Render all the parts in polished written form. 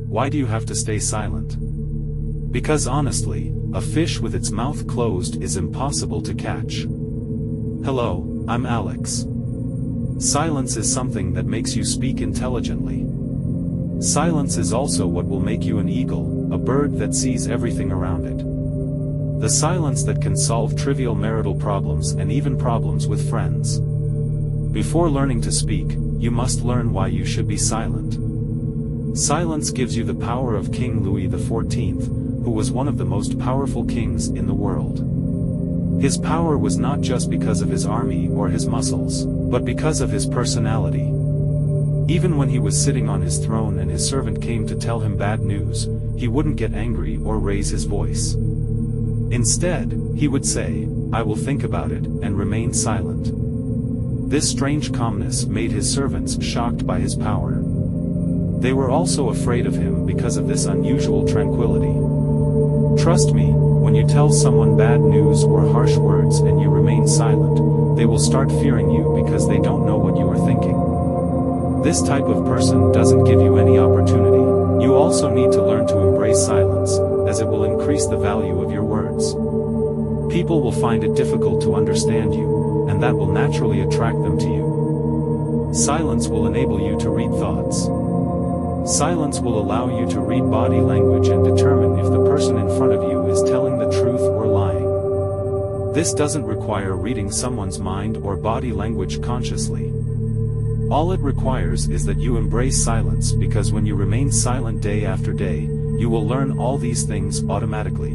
why do you have to stay silent? Because honestly, a fish with its mouth closed is impossible to catch. Hello, I'm Alex. Silence is something that makes you speak intelligently. Silence is also what will make you an eagle, a bird that sees everything around it. The silence that can solve trivial marital problems and even problems with friends. Before learning to speak, you must learn why you should be silent. Silence gives you the power of King Louis XIV, who was one of the most powerful kings in the world. His power was not just because of his army or his muscles, but because of his personality. Even when he was sitting on his throne and his servant came to tell him bad news, he wouldn't get angry or raise his voice. Instead, he would say, "I will think about it," and remain silent. This strange calmness made his servants shocked by his power. They were also afraid of him because of this unusual tranquility. Trust me, when you tell someone bad news or harsh words and you remain silent, they will start fearing you because they don't know what you are thinking. This type of person doesn't give you any opportunity. You also need to learn to embrace silence, as it will increase the value of your words. People will find it difficult to understand you, and that will naturally attract them to you. Silence will enable you to read thoughts. Silence will allow you to read body language and determine if the person in front of you is telling the truth or lying. This doesn't require reading someone's mind or body language consciously. All it requires is that you embrace silence, because when you remain silent day after day, you will learn all these things automatically.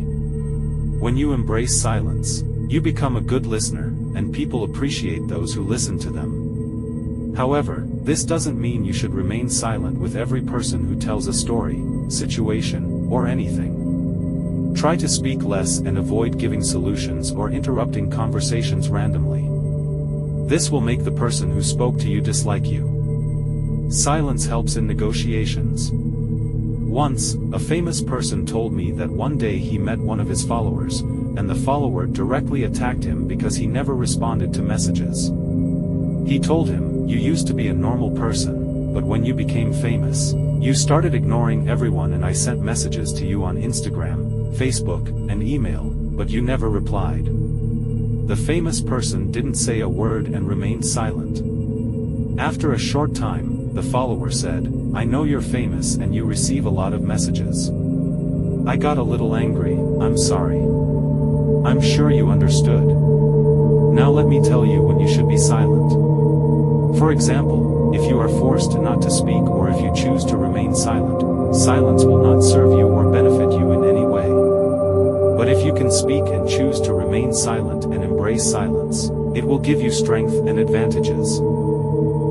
When you embrace silence, you become a good listener, and people appreciate those who listen to them. However, this doesn't mean you should remain silent with every person who tells a story, situation, or anything. Try to speak less and avoid giving solutions or interrupting conversations randomly. This will make the person who spoke to you dislike you. Silence helps in negotiations. Once, a famous person told me that one day he met one of his followers, and the follower directly attacked him because he never responded to messages. He told him, "You used to be a normal person, but when you became famous, you started ignoring everyone, and I sent messages to you on Instagram, Facebook, and email, but you never replied." The famous person didn't say a word and remained silent. After a short time, the follower said, "I know you're famous and you receive a lot of messages. I got a little angry, I'm sorry. I'm sure you understood. Now let me tell you when you should be silent. For example, if you are forced not to speak or if you choose to remain silent, silence will not serve you or benefit you in any way. But if you can speak and choose to remain silent and embrace silence, it will give you strength and advantages.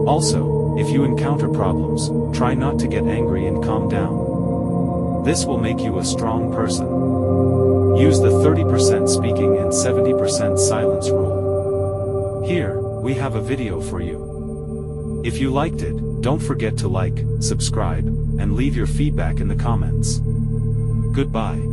Also, if you encounter problems, try not to get angry and calm down. This will make you a strong person. Use the 30% speaking and 70% silence rule. Here, we have a video for you. If you liked it, don't forget to like, subscribe, and leave your feedback in the comments. Goodbye.